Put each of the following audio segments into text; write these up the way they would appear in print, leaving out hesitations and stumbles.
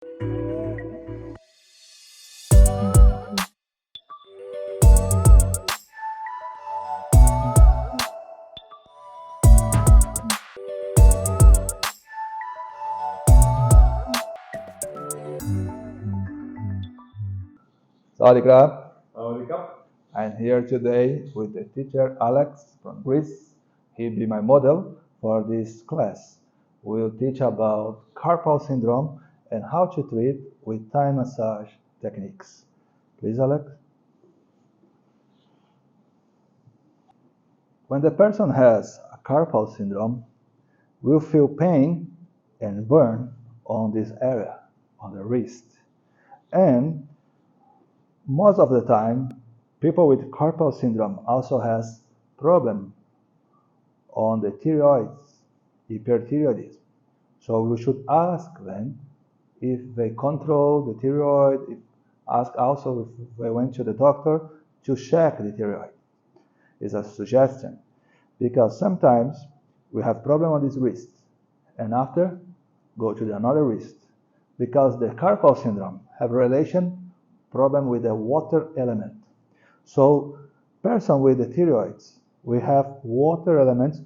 Sawadee krab. Sawadee krab. I'm here today with the teacher Alex from Greece. He'll be my model for this class. We'll teach about carpal syndrome and how to treat with Thai massage techniques. Please, Alex. When the person has a carpal syndrome, will feel pain and burn on this area, on the wrist. And most of the time, people with carpal syndrome also has problem on the thyroids, hyperthyroidism. So we should ask them if they control the thyroid, ask also if they went to the doctor to check the thyroid. It's a suggestion, because sometimes we have problem on this wrist, and after go to another wrist, because the carpal syndrome have relation problem with the water element. So person with the thyroids, we have water elements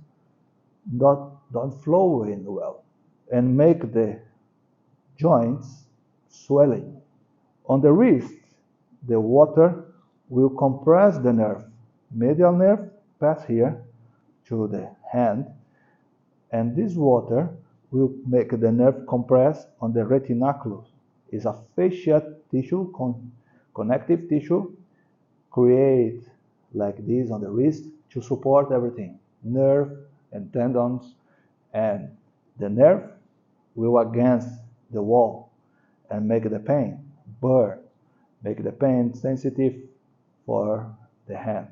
don't flow in well and make the joints swelling. On the wrist, the water will compress the nerve. Medial nerve pass here to the hand, and this water will make the nerve compress on the retinaculum. It's a fascia tissue, connective tissue, create like this on the wrist to support everything, nerve and tendons, and the nerve will against the wall and make the pain burn, make the pain sensitive for the hand.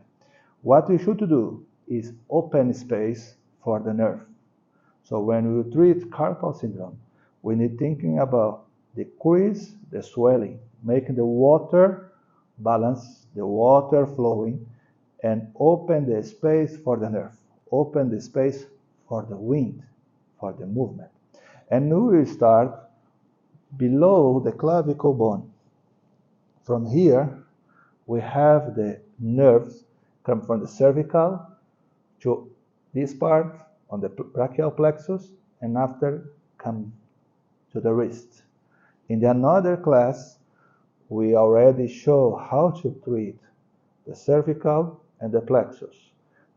What we should do is open space for the nerve. So when we treat carpal syndrome, we need thinking about decrease the swelling, making the water balance, the water flowing, and open the space for the nerve, open the space for the wind, for the movement. And we will start below the clavicle bone. From here, we have the nerves come from the cervical to this part on the brachial plexus, and after come to the wrist. In the another class, we already show how to treat the cervical and the plexus.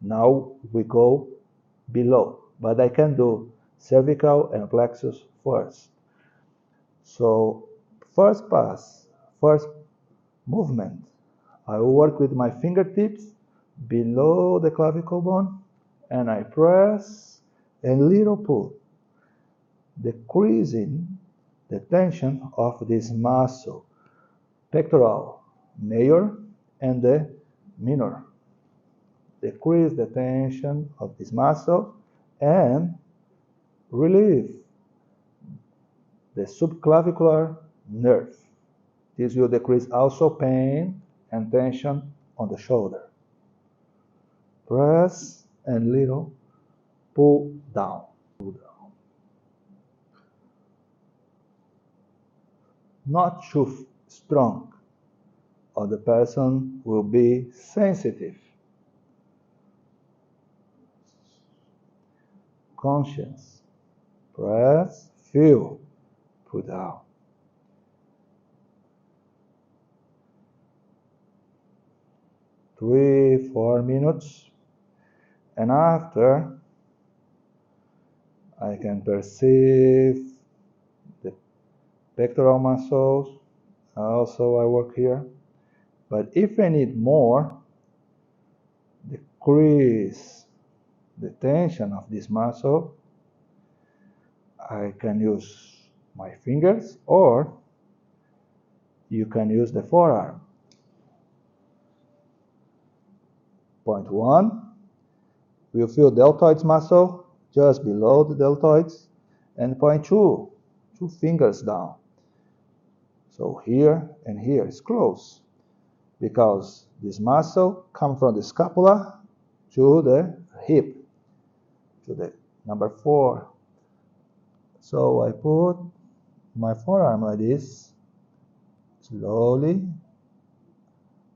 Now we go below, but I can do cervical and plexus first. So first pass, first movement, I will work with my fingertips below the clavicle bone, and I press and little pull, decreasing the tension of this muscle, pectoral major and the minor. Decrease the tension of this muscle and relieve the subclavicular nerve. This will decrease also pain and tension on the shoulder. Press and little pull down. Not too strong, or the person will be sensitive. Conscious. Press, feel, pull down. Three, 4 minutes, and after I can perceive the pectoral muscles. Also I work here, but if I need more, decrease the tension of this muscle, I can use my fingers, or you can use the forearm. Point 1, we'll feel deltoids muscle just below the deltoids, and point 2, 2 fingers down. So here and here is close, because this muscle comes from the scapula to the hip, to the number 4. So I put my forearm like this. Slowly,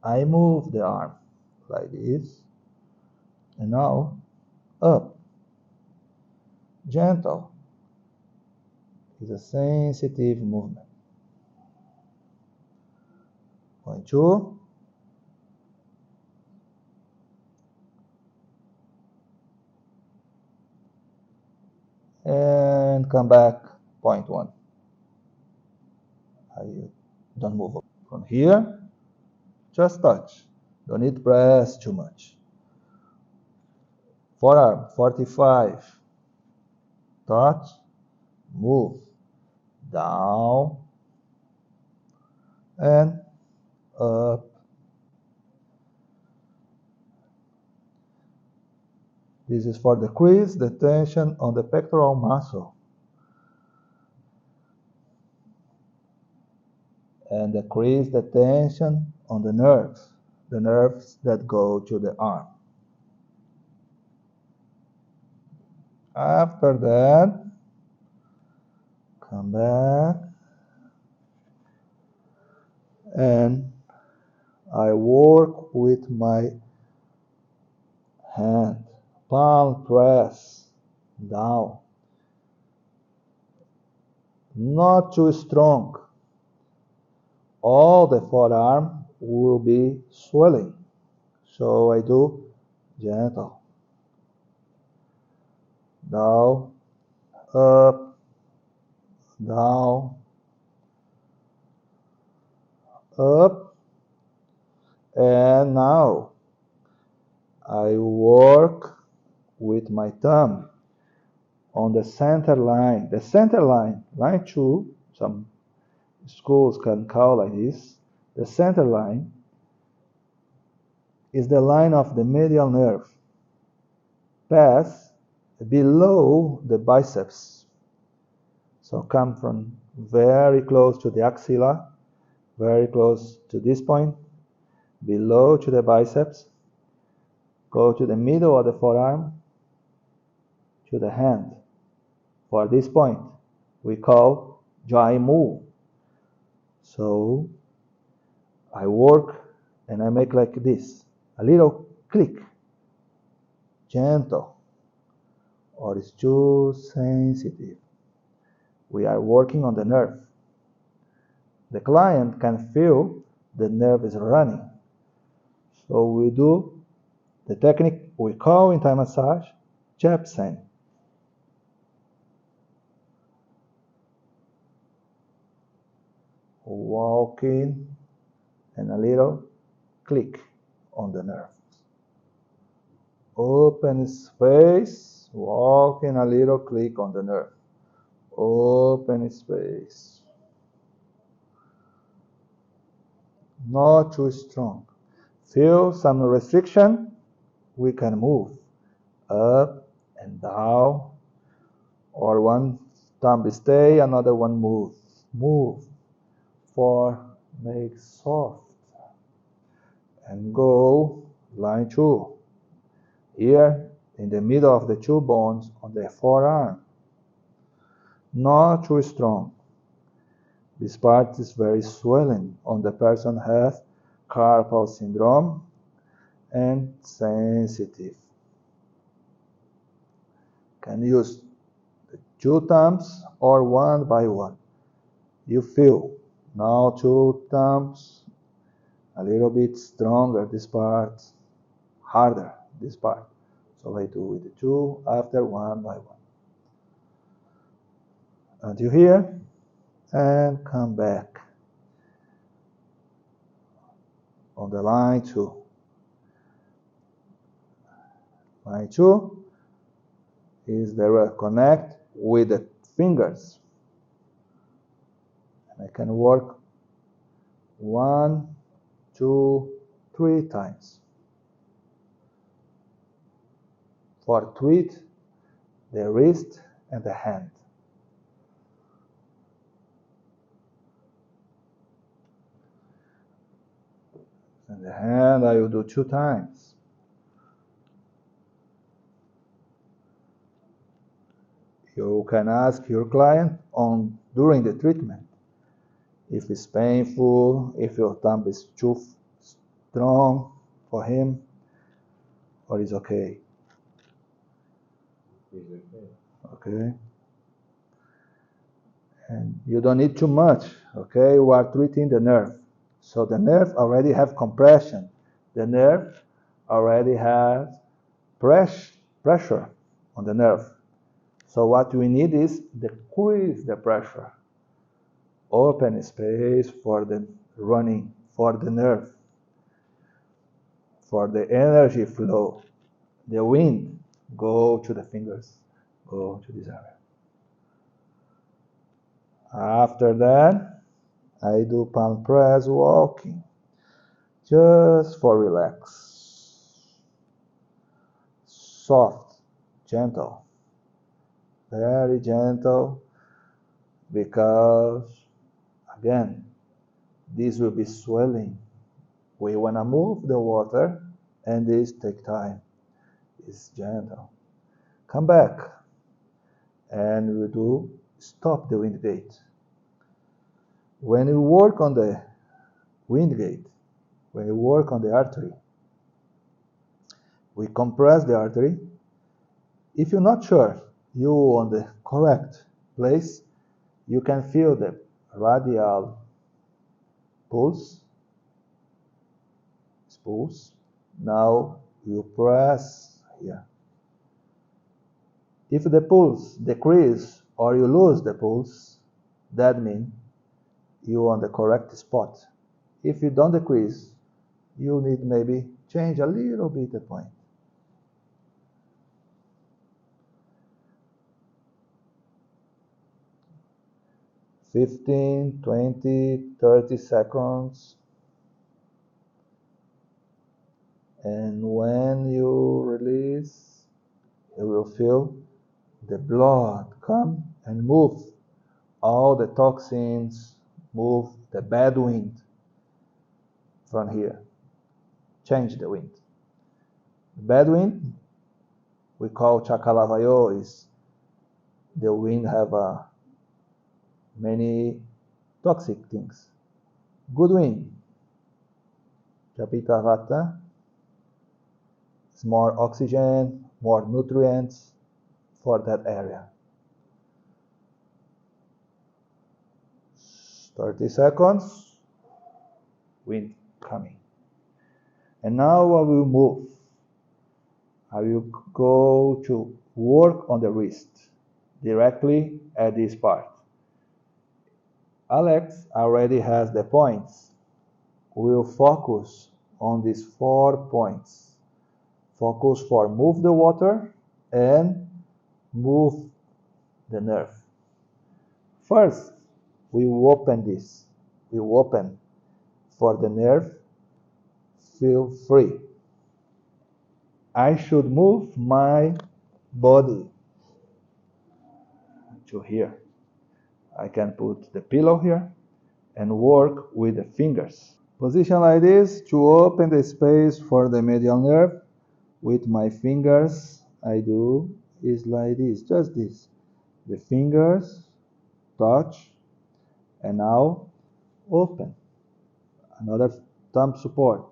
I move the arm like this. And now, up. Gentle. It's a sensitive movement. Point 2. And come back, point 1. I don't move up. From here, just touch. Don't need to press too much. Forearm, 45. Touch, move, down, and up. This is for decrease the tension on the pectoral muscle and decrease the tension on the nerves that go to the arm. After that, come back and I work with my hand, palm press down, not too strong. All the forearm will be swelling, so I do gentle, down, up, down, up, and now I work with my thumb on the center line. The center line, line 2, some schools can call like this. The center line is the line of the medial nerve, pass below the biceps. So come from very close to the axilla, very close to this point, below to the biceps, go to the middle of the forearm, to the hand. For this point, we call joint move. So I work and I make like this, a little click, gentle, or it's too sensitive. We are working on the nerve. The client can feel the nerve is running. So we do the technique we call in Thai massage Japsen. Walking and a little click on the nerve. Open space, walking a little click on the nerve. Open space. Not too strong. Feel some restriction, we can move up and down, or one thumb stay, another one move. Move. 4, make soft. And go, line 2. Here, in the middle of the 2 bones on the forearm. Not too strong. This part is very swelling on the person has Carpal Syndrome and sensitive. Can use the 2 thumbs or 1 by 1. You feel. Now 2 thumbs, a little bit stronger this part, harder this part. So I do with the 2 after 1 by 1. Until here, and come back on the line 2. Line 2 is the connect with the fingers. And I can work 1, 2, 3 times. For tweet, the wrist and the hand. And the hand I will do 2 times. You can ask your client on during the treatment. If it's painful, if your thumb is too strong for him, or it's okay. Okay. And you don't need too much, okay? We are treating the nerve. So the nerve already have compression. The nerve already has pressure on the nerve. So what we need is decrease the pressure. Open space for the running, for the nerve, for the energy flow. The wind, go to the fingers, go to this area. After that, I do palm press walking, just for relax. Soft, gentle, very gentle, because again, this will be swelling. We want to move the water, and this take time. It's gentle. Come back, and we do stop the wind gate. When you work on the wind gate, when you work on the artery, we compress the artery. If you're not sure you're on the correct place, you can feel the radial pulse. Now you press here. If the pulse decreases or you lose the pulse, that means you're on the correct spot. If you don't decrease, you need maybe change a little bit the point. "15, 20, 30 seconds. And when you release, you will feel the blood come and move all the toxins, move the bad wind from here. Change the wind. The bad wind, we call chacalavayo, is the wind have many toxic things. Good wind, Japitavata, is more oxygen, more nutrients for that area. 30 seconds, wind coming. And now I will move. I will go to work on the wrist, directly at this part. Alex already has the points. We will focus on these 4 points. Focus for move the water and move the nerve. First, we will open this. We will open for the nerve. Feel free. I should move my body to here. I can put the pillow here and work with the fingers. Position like this to open the space for the medial nerve. With my fingers, I do is like this, just this. The fingers touch, and now open. Another thumb support.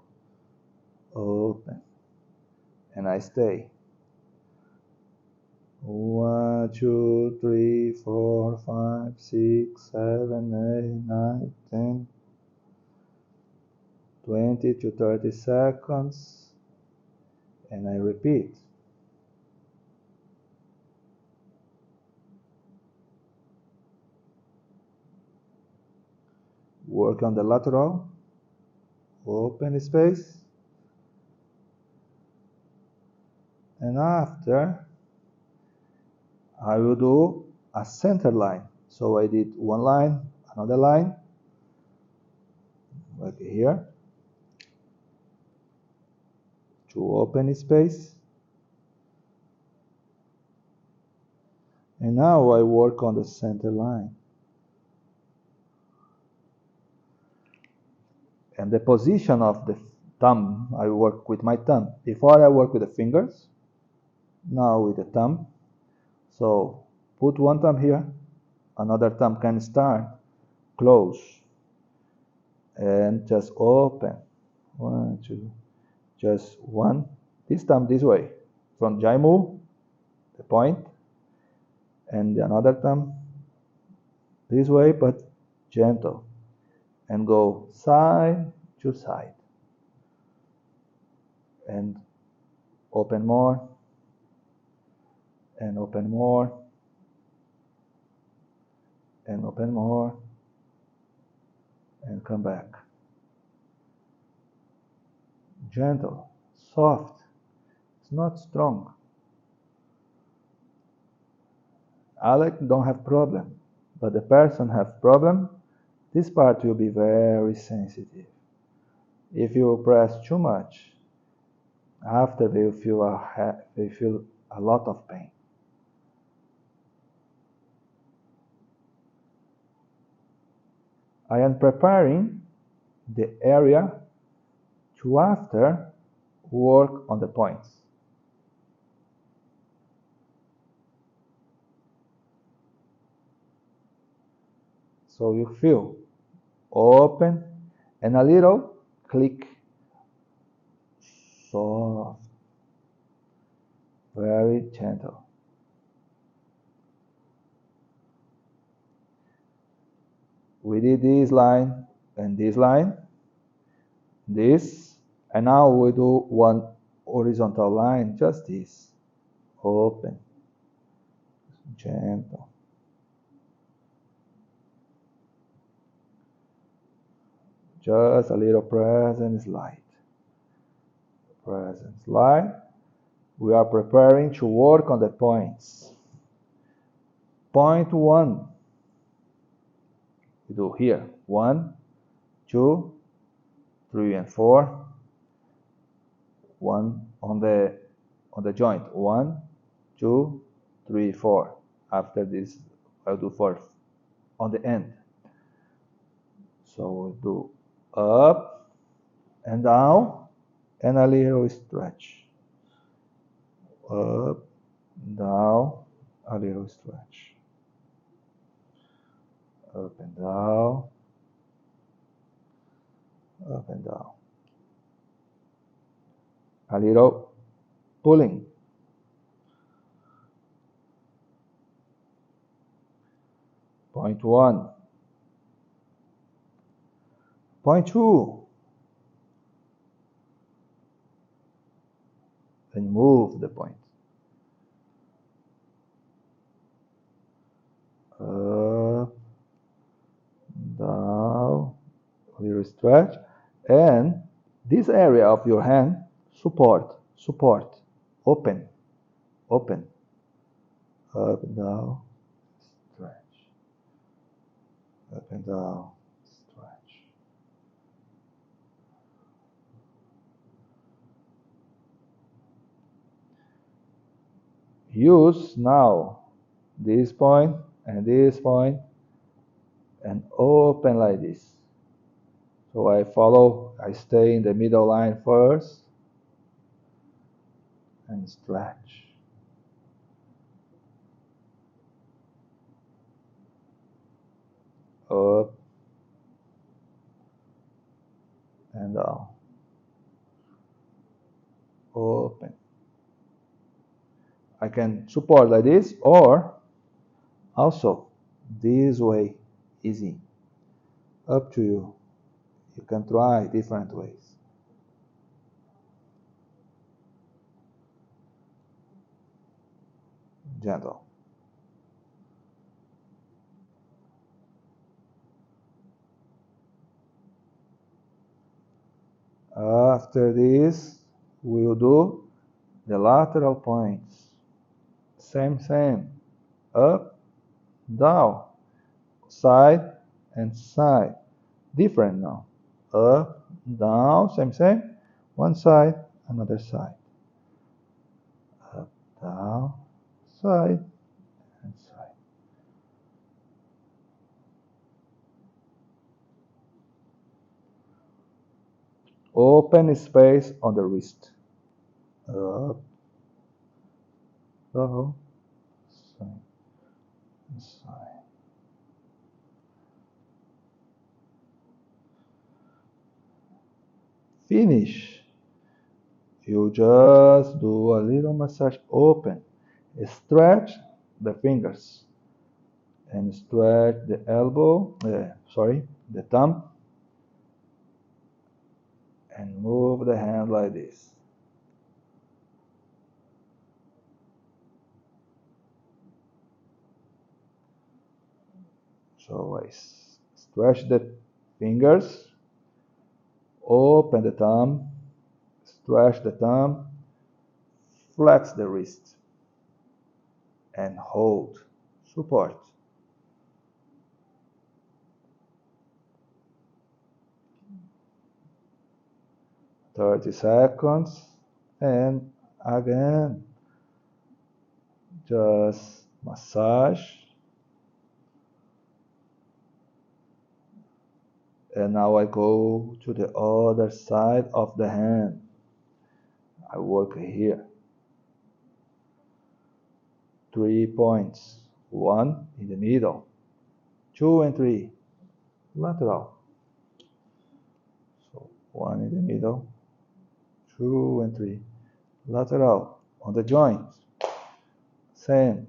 Open. And I stay. 1, 2, 3, 4, 5, 6, 7, 8, 9, 10, 20 to 30 seconds. And I repeat. Work on the lateral. Open space. And after, I will do a center line. So I did one line, another line, like here, to open space. And now I work on the center line. And the position of the thumb, I work with my thumb. Before I work with the fingers, now with the thumb. So put one thumb here, Another thumb can start, close, and just open. 1, 2, just one. This thumb this way, from Jaimu, the point, and another thumb this way, but gentle, and go side to side, and open more, and open more, and open more, and come back. Gentle, soft, it's not strong. Alec don't have problem, but the person have problem, this part will be very sensitive. If you press too much, after they feel a lot of pain. I am preparing the area to after work on the points. So you feel open and a little click, soft, very gentle. We did this line and this line, this, and now we do one horizontal line, just this, open, gentle. Just a little present slide. Present slide. We are preparing to work on the points. Point 1. We do here 1, 2, 3, and 4. 1 on the joint. 1, 2, 3, 4. After this, I'll do 4 on the end. So we'll do up and down and a little stretch. Up, down, a little stretch. Up and down, up and down. A little pulling. Point 1. Point 2. And move the point. Up, down, a little stretch. And this area of your hand, support, open, open, up and down, stretch, up and down, stretch. Use now this point and open like this. So I stay in the middle line first and stretch. Up and down. Open. I can support like this or also this way, easy. Up to you. You can try different ways. Gentle. After this, we'll do the lateral points. Same. Up, down, side and side. Different now. Up, down, same. One side, another side. Up, down, side and side. Open space on the wrist. Up, down, side, and side. finish, you just do a little massage. Open, stretch the fingers, and stretch the elbow, the thumb, and move the hand like this. So I stretch the fingers, open the thumb, stretch the thumb, flex the wrist, and hold, support. 30 seconds, and again, just massage. And now I go to the other side of the hand. I work here. 3 points. 1 in the middle. 2 and 3. Lateral. So 1 in the middle. 2 and 3. Lateral. On the joint. Same.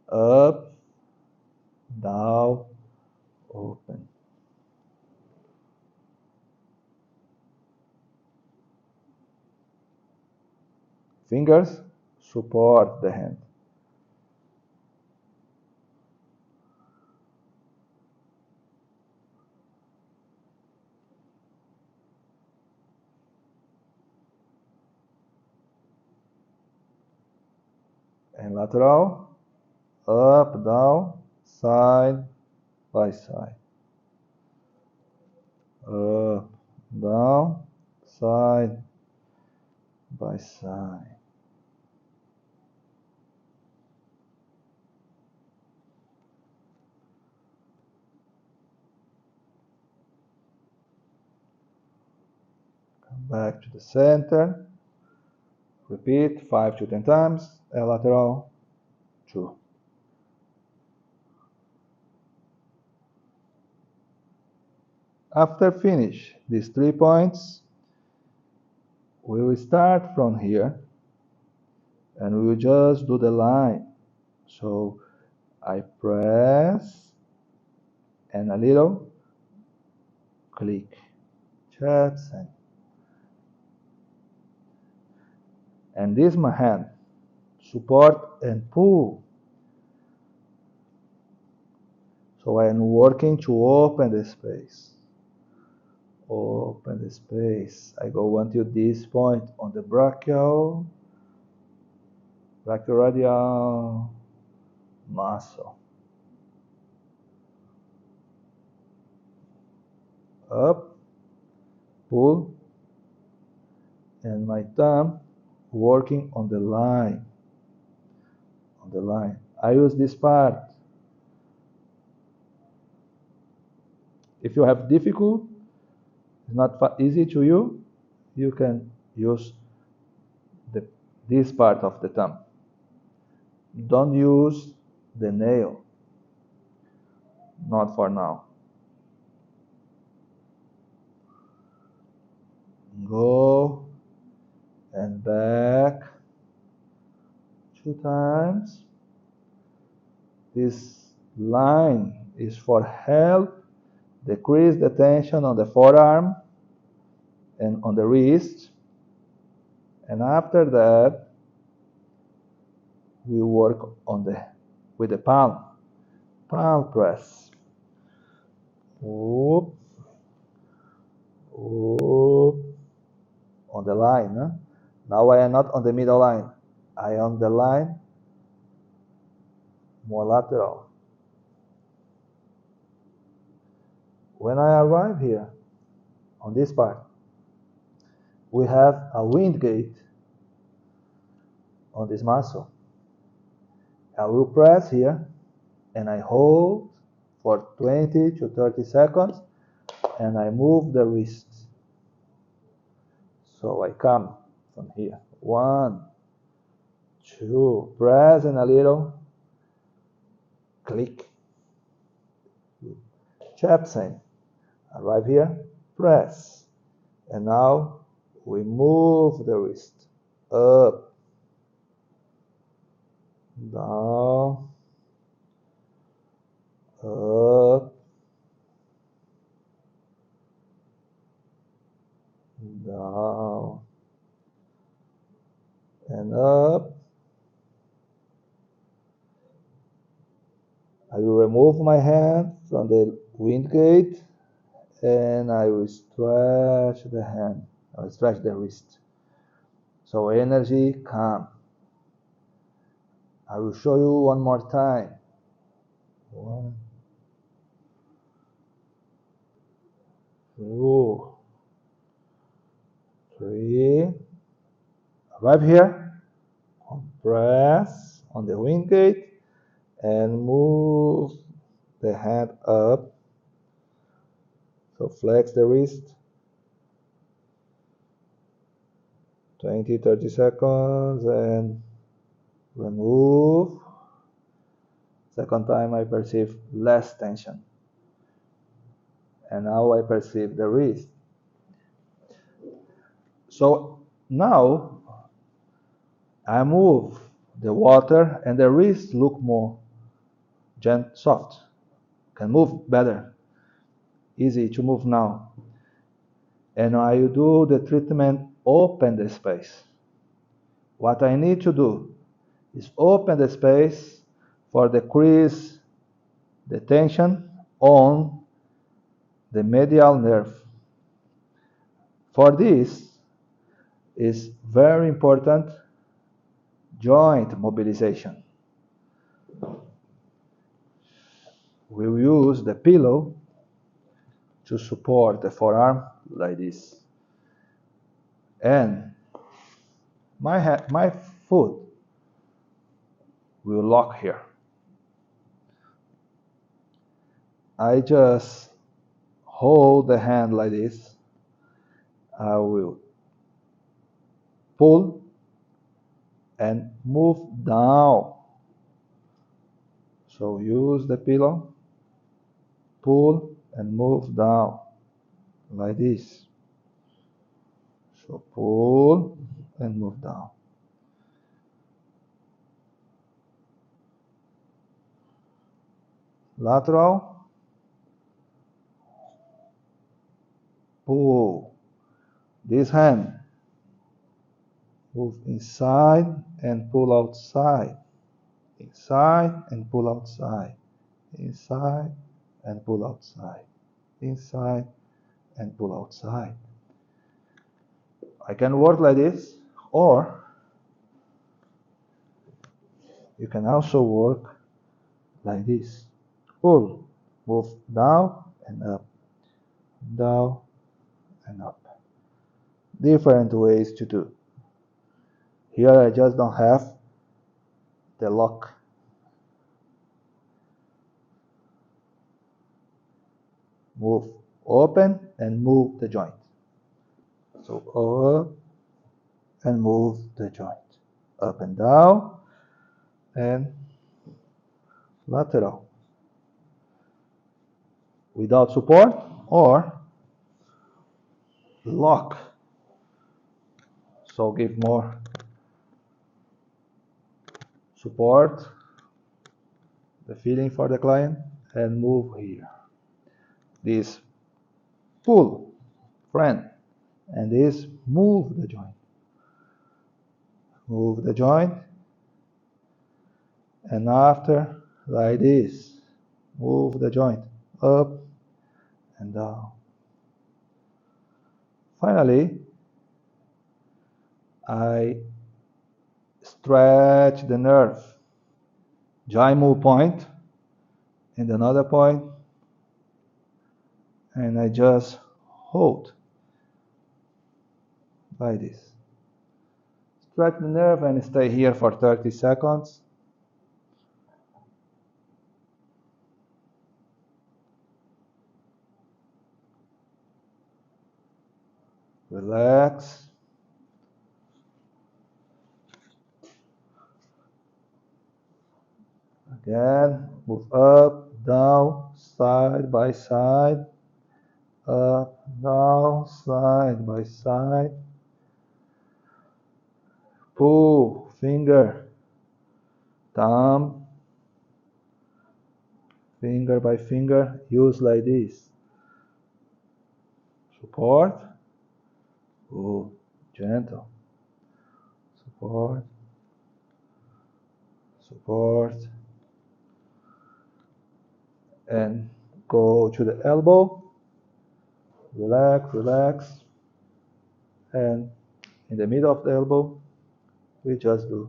Up. Down. Open. Fingers support the hand. And lateral, up, down, side by side. Up, down, side by side. Come back to the center. Repeat 5 to 10 times. And lateral, 2. After finish these 3 points, we will start from here and we will just do the line. So I press and a little click, chest, and this is my hand, support and pull. So I am working to open the space. Open the space. I go until this point on the brachioradial muscle. Up, pull, and my thumb working on the line. On the line. I use this part. If you have difficulty, it's not easy to you, you can use this part of the thumb. Don't use the nail. Not for now. Go and back 2 times. This line is for help decrease the tension on the forearm and on the wrist. And after that, we work with the palm press. Whoop, whoop, on the line. Huh? Now I am not on the middle line. I am on the line more lateral. When I arrive here, on this part, we have a wind gate on this muscle. I will press here and I hold for 20 to 30 seconds and I move the wrist. So I come from here. 1, 2, press and a little click. Chapsing. Arrive here, press And now we move the wrist up, down, up, down, and up. I will remove my hand from the wind gate and I will stretch the hand. I will stretch the wrist. So energy come. I will show you one more time. 1, 2, 3. Arrive here. Press on the wind gate and move the hand up. So flex the wrist. 20-30 seconds and remove. Second time I perceive less tension. And now I perceive the wrist. So now I move the water and the wrist look more gentle, soft. Can move better. Easy to move now. And I do the treatment, open the space. What I need to do is open the space for decrease the tension on the medial nerve. For this is very important joint mobilization. We will use the pillow to support the forearm like this. And my foot will lock here. I just hold the hand like this. I will pull and move down. So use the pillow, pull and move down like this. So pull and move down. Lateral, pull. This hand, move inside and pull outside. Inside and pull outside. Inside and pull outside. Inside and pull outside. I can work like this, or you can also work like this. Pull, move down and up, down and up. Different ways to do. Here I just don't have the lock. Move open and move the joint. So up and move the joint. Up and down and lateral. Without support or lock. So give more support, the feeling for the client, and move here. This pull, friend, and this move the joint. Move the joint, and after, like this, move the joint up and down. Finally, I stretch the nerve. Joint move point and another point, and I just hold like this. Stretch the nerve and stay here for 30 seconds. Relax. Again, move up, down, side by side, up, down, side by side. Pull, finger, thumb, finger by finger, use like this. Support, pull, gentle. Support, support, and go to the elbow. Relax, relax, and in the middle of the elbow, we just do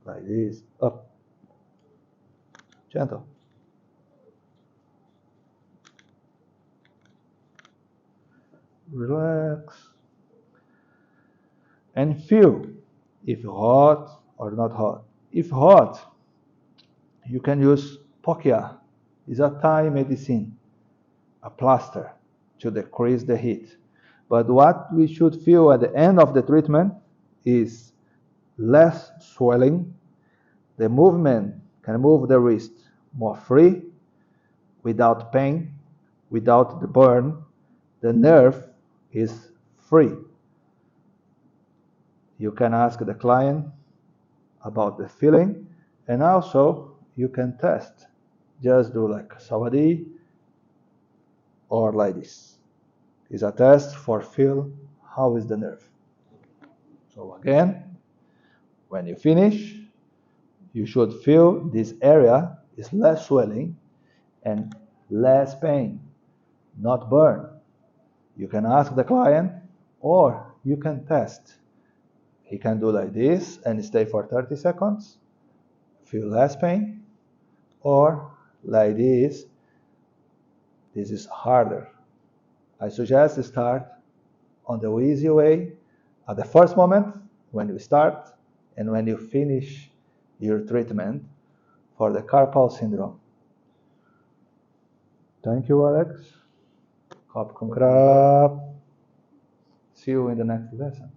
like this, up, gentle. Relax, and feel if hot or not hot. If hot, you can use pokia. It's a Thai medicine, a plaster to decrease the heat. But what we should feel at the end of the treatment is less swelling. The movement can move the wrist more free, without pain, without the burn. The nerve is free. You can ask the client about the feeling, and also you can test. Just do like sawadee or like this. It's a test for feel how is the nerve. So again, when you finish, you should feel this area is less swelling and less pain, not burn. You can ask the client or you can test. He can do like this and stay for 30 seconds, feel less pain, or like this. This is harder. I suggest to start on the easy way at the first moment when you start and when you finish your treatment for the carpal syndrome. Thank you, Alex. Hop, krab. See you in the next lesson.